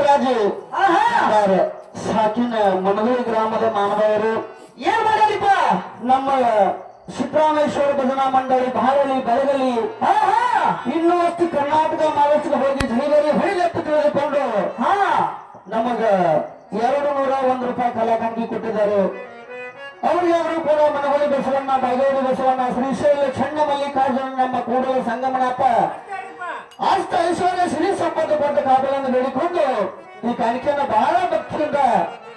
ರಾಜು ಸಾಕಿನ ಮನಗೂರು ಗ್ರಾಮದ ಮಾನವರು ಏನ್ ಮಾಡಲಿಪ್ಪ ನಮ್ಮ ಸಿದ್ದರಾಮೇಶ್ವರ ಭಜನಾ ಮಂಡಳಿ ಬಾರಲಿ ಬೆಳಗಲಿ ಇನ್ನೂ ಅಷ್ಟು ಕರ್ನಾಟಕ ಮಹಾರಾಷ್ಟ್ರಕ್ಕೆ ಹೋಗಿ ಧೈರ್ಯ ಹೊಳಿಲೆತ್ತು ತಿಳಿದುಕೊಂಡು ನಮಗ 201 ರೂಪಾಯಿ ಕಲಾಕಂಗಿ ಕೊಟ್ಟಿದ್ದಾರೆ. ಅವರಿಗಾದರೂ ಕೂಡ ಮನಗೂರು ಬಸವಣ್ಣ, ಬಾಗೇವಾಡಿ ಬಸವಣ್ಣ, ಶ್ರೀಶೈಲ ಚಂಡ ಮಲ್ಲಿಕಾರ್ಜುನ, ನಮ್ಮ ಕೂಡಲ ಸಂಗಮನಪ್ಪ ಅಷ್ಟ ಐಶ್ವರ್ಯ ಶ್ರೀ ಸಂಪತ್ತು ಕೊಟ್ಟ ಕಾಪಗಳನ್ನು ಬೇಡಿಕೊಂಡು ಈ ಕಾಣಿಕೆಯನ್ನು ಬಹಳ ಭಕ್ತಿಯಿಂದ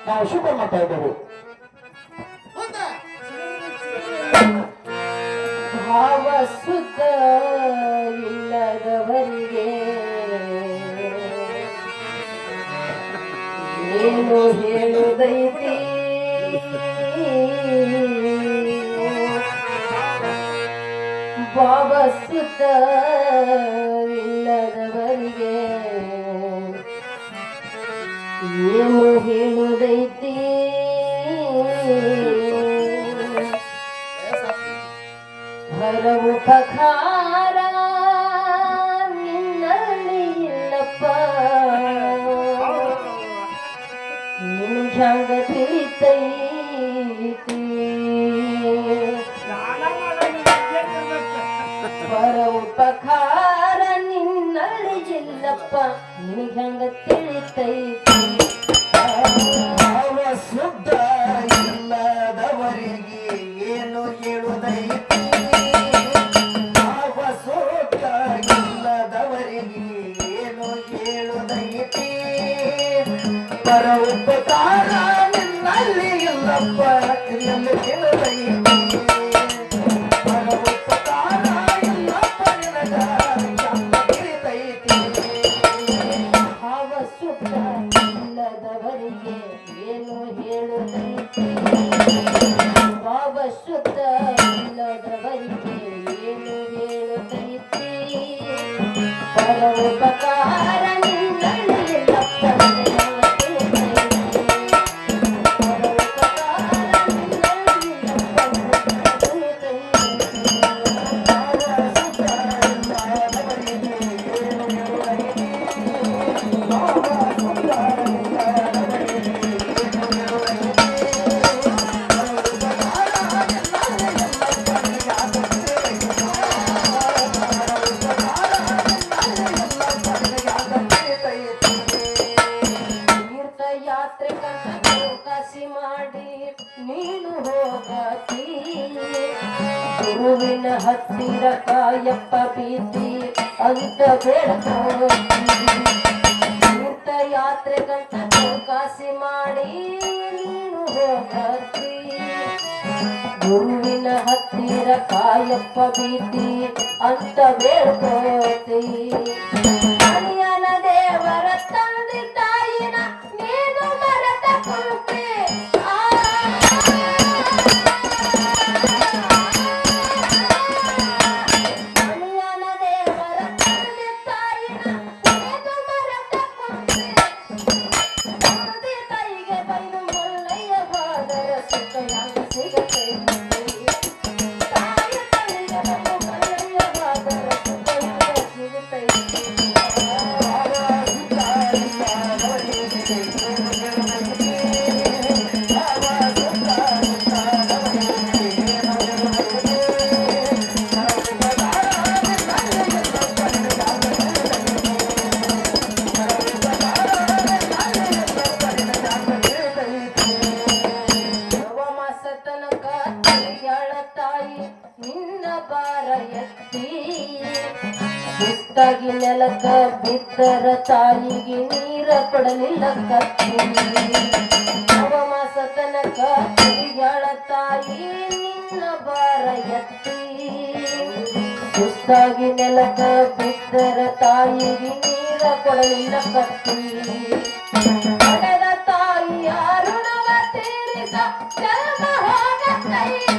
ನಾವು ಶುಭ ಮಾಡ್ತಾ ಇದ್ದೇವೆ. ಭಾವ ಸುತ್ತ ಇಲ್ಲದವರಿಗೆ ಏನು ಹೇಳುದೈತಿ, ಭಾವ ಸುತ್ತ ಇಲ್ಲದವರಿಗೆ ಏನು ಹೇಳುದೈತಿ, ಹರವು ಪಖಾರ ನಿನ್ನಲ್ಲಿ ಇಲ್ಲಪ್ಪ, ನಿನ್ಗ್ಯಾಂಗ ತಿಳಿತೈತಿ, ಹರವು ಪಖಾರ ನಿನ್ನಲ್ಲಿ ಇಲ್ಲಪ್ಪ, ನಿನ್ಗ್ಯಾಂಗ ತಿಳಿತೈತಿ, ಶುದ್ಧ ಇಲ್ಲದವರಿಗೆ ಏನು ಹೇಳುದೈತಿ, ಏನು ಹೇಳುದೈತಿ, ಪರ ಉಪಕಾರ ನಿನ್ನಲ್ಲಿ ಇಲ್ಲಪ್ಪ, ಎಲ್ಲಿ ಹೇಳುದೈತಿ, ಪರ ಉಪಕಾರ ಇಲ್ಲಪ್ಪ ನಿನಗ ತಿಳಿತೈತಿ, ಭಾವ ಸುತ್ತ ಇಲ್ಲದವರಿಗೆ ಏನು ಹೇಳುದೈತಿ, ಭಾವ ಶುದ್ಧ ಇಲ್ಲದವರಿಗೆ ಏನು ಹೇಳುದೈತಿ, ಪರೋಪಕಾರ ನಿನ್ನಲ್ಲಿ ಇಲ್ಲಪ್ಪ, ಪರೋಪಕಾರ ನಿನ್ನಲ್ಲಿ ನೀನು ಹೋಗತಿ, ಗುರುವಿನ ಹತ್ತಿರ ಕಾಯಪ್ಪ ಪ್ರೀತಿ ಅಂತ ಬೇಡ್ಕೋತಿ, ತೀರ್ಥಯಾತ್ರೆ ಗಂಟ ಚೌಕಾಸಿ ಮಾಡಿ ನೀನು ಹೋಗತಿ, ಗುರುವಿನ ಹತ್ತಿರ ಕಾಯಪ್ಪ ಪ್ರೀತಿ ಅಂತ ಬೇಡ್ಕೋತಿ, ಅನಿಯನ ದೇವರ ತಂದೆ ತಾಯಿನ ನೀನು ಮರೆತ ಕುಂತೆ, ಶಿಸ್ತಾಗಿ ನೆಲಕ ಬಿದ್ದರ ತಾಯಿಗೆ ನೀರ ಕೊಡಲಿಲ್ಲ ಕತ್ತಿ, ನವಮಾಸ ತನಕ ತಿರುಗಾಳ ತಾಯಿ ನಿನ್ನ ಬಾರ ಎತ್ತಿ, ಶಿಸ್ತಾಗಿ ನೆಲಕ ಬಿದ್ದರ ತಾಯಿಗೆ ನೀರ ಕೊಡಲಿಲ್ಲ ಕತ್ತಿ, ಪಡೆದ ತಾಯಿಯ ಋಣವ ತೀರಿಸ ಜನ್ಮ ಹೋಗತೈತಿ,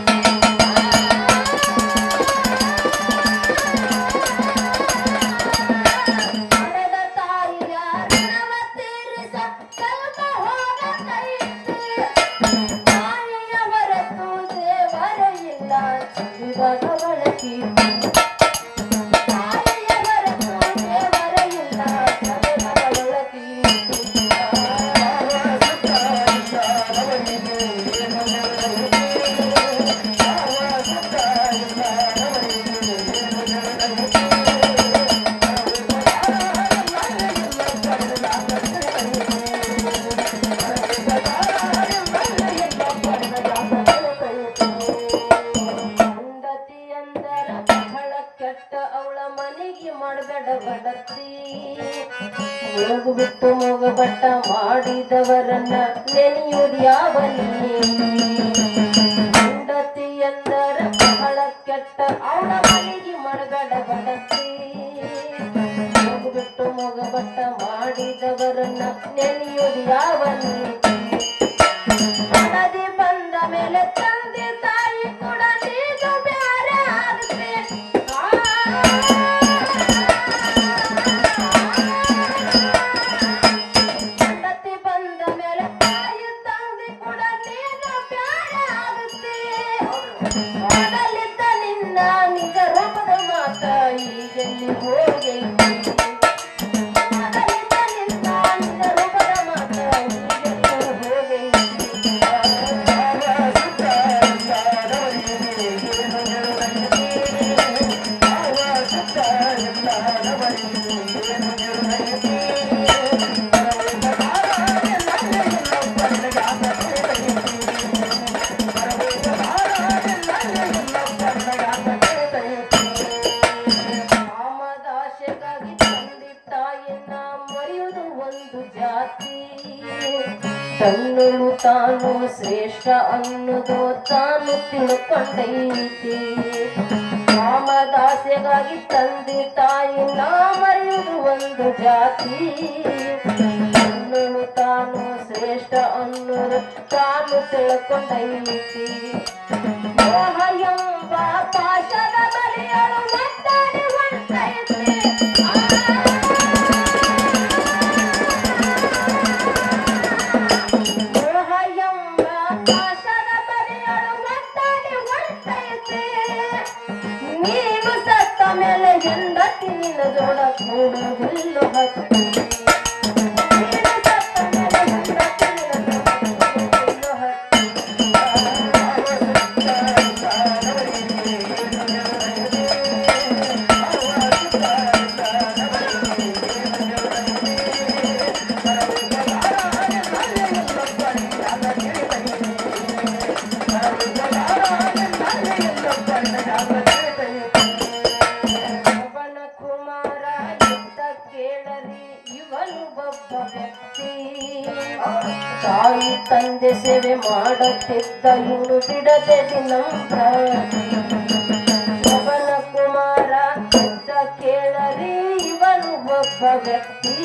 ಕೆಟ್ಟ ಅವಳ ಮನೆಗೆ ಮಾಡಬೇಡ ಬಡತಿ ಹೋಗ್ಬಿಟ್ಟು ಹೋಗಬಟ್ಟ ಮಾಡಿದವರನ್ನ ನೆನೆಯುವುದು ಯಾವನಿ ಹೆಂಡತಿ ಎಂದರ ಬಹಳ ಕೆಟ್ಟ ಅವಳ ಮನೆಗೆ ಮಾಡಬೇಡ ಬಡತಿ ಹೋಗ್ಬಿಟ್ಟು ಹೋಗಬಟ್ಟ ಮಾಡಿದವರನ್ನ ನೆನೆಯುವುದು ಯಾವನಿ ಮನದಿ ಬಂದ ಮೇಲೆ ತಂದೆ ತಾಯಿ ಕೂಡ ನೀನು ಬ್ಯಾರೆ ಆಗುತ್ತೆ ಮನದಿ ಬಂದ ಮೇಲೆ ತಾಯಿ ತಂದೆ ಕೂಡ ನೀನು ಬ್ಯಾರೆ ಆಗುತ್ತೆ ಮೊದಲಿದ್ದ ನಿನ್ನ ನಿಜ ರೂಪದ ಮಾತ ಈಗೆಲ್ಲಿ ಹೋಗೈತಿ ಮೊದಲಿದ್ದ ನಿನ್ನ ನಿಜ ರೂಪದ ಮಾತ ಈಗೆಲ್ಲಿ ಹೋಗೈತಿ ಕಾಮದಾಶೆಗಾಗಿ ತಂದೆ ತಾಯಿಯನ್ನ ಮರೆಯುವುದು ಒಂದು ಜಾತಿ ತನ್ನಳು ತಾನು ಶ್ರೇಷ್ಠ ಅನ್ನೋದು ತಾನು ತಿಳ್ಕೊಂಡೈತಿ ಕಾಮದಾಸೆಗಾಗಿ ತಂದೆ ತಾಯಿನ ಮರೆಯುವುದು ಒಂದು ಜಾತಿ ತನ್ನಳು ತಾನು ಶ್ರೇಷ್ಠ ಅನ್ನೋದು ತಾನು ತಿಳ್ಕೊಂಡೈತಿ ಮೋಹ ಎಂಬ ಪಾಶದ ಬಲಿಯಳು ಮತ್ತಾಡಿ ಹೊಂಟೈತಿ ಮೋಹ ಎಂಬ ಪಾಶದ ಬಲಿಯಳು ಮತ್ತಾಡಿ ಹೊಂಟೈತಿ ನೀನು ಸತ್ತ ಮೇಲೆ ಹೆಂಡತಿ ನಿನ್ನ ಜೋಡ ಕೂಡುವುದಿಲ್ಲ ಹತ್ತಿ ನೀನು ಸತ್ತ ಮೇಲೆ ಹೆಂಡತಿ ನಿನ್ನ ಜೋಡ ಕೂಡುವುದಿಲ್ಲ ಹತ್ತಿ ಅವನ ಕುಮಾರ ಯುದ್ಧ ಕೇಳಲಿ ಇವನು ಒಬ್ಬ ವ್ಯಕ್ತಿ ತಾಯಿ ತಂದೆ ಸೇವೆ ಮಾಡುತ್ತಿದ್ದ ಇವನು ಬಿಡದೆ ದಿನಂಪ್ರ ಅವನ ಕುಮಾರ ಯುದ್ಧ ಕೇಳಲಿ ಇವನು ಒಬ್ಬ ವ್ಯಕ್ತಿ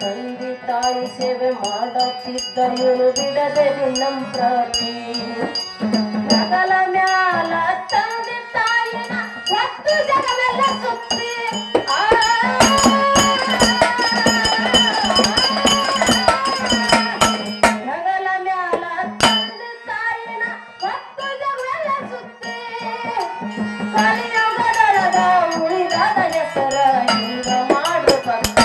ತಂದೆ ತಾಯಿ ಸೇವೆ ಮಾಡುತ್ತಿದ್ದ ಇವನು ಬಿಡದೆ ದಿನಂಪ್ರತಿ ನಗಲ ಮ್ಯಾಲ ತಂದೆ ತಾಯಿನ ಒತ್ತು ಜಗವೆಲ್ಲ ಸುತ್ತಿ ನಗಲ ಮ್ಯಾಲ ತಂದೆ ತಾಯಿನ ಒತ್ತು ಜಗವೆಲ್ಲ ಸುತ್ತಿ ಕಲಿಯುಗದೊಳಗ ಉಳಿದಾದ ಹೆಸರ ಈಗ ಮಾಡು ಭಕ್ತಿ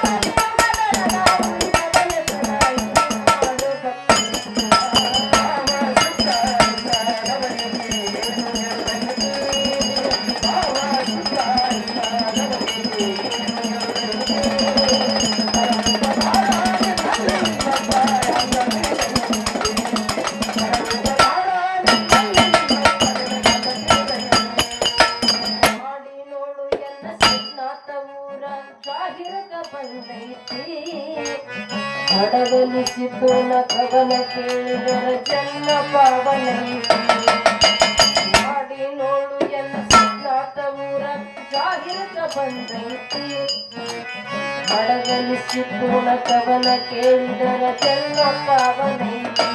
ಕಲಿಯುಗದೊಳಗ ಉಳಿದಾದ ಹೆಸರ ಈಗ ಮಾಡು ಭಕ್ತಿ ಮಾಡಿ ನೋಡು ಎನ್ನ ಸಿದ್ನಾಥ ಊರ ಜಾಹಿರಗ ಬಂದೈತಿ ಹಡಗಲಿಸಿ ಪೂರ್ಣ ಕವನ ಕೇಳಿದರ ಜನ್ಮ ಪಾವನೈತಿ ಮಾಡಿ ನೋಡು ಎನ್ನ ಸಿದ್ನಾಥ ಊರ ಜಾಹಿರಗ ಬಂದೈತಿ ಹಡಗಲಿಸಿ ಪೂರ್ಣ ಕವನ ಕೇಳಿದರ ಜನ್ಮ ಪಾವನೈತಿ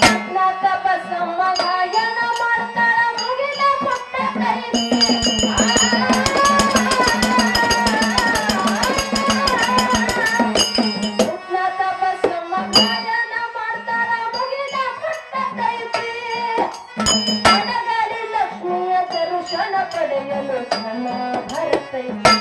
ಸಿದ್ನಾಥ ಬಸಮ್ಮ ಗಾಯನ ಮಾಡ್ತಾಳ ಮುಗಿಲ ಪುಟ್ಟ ಕೈತಿ ಸಿದ್ನಾಥ ಬಸಮ್ಮ ಗಾಯನ ಮಾಡ್ತಾಳ ಮುಗಿಲ ಪುಟ್ಟ ಕೈತಿ ಹಡಗಲಿ ಲಕ್ಷ್ಮಿಯ ದರ್ಶನ ಪಡೆಯಲು ಜನ ಬರ್ತೈತಿ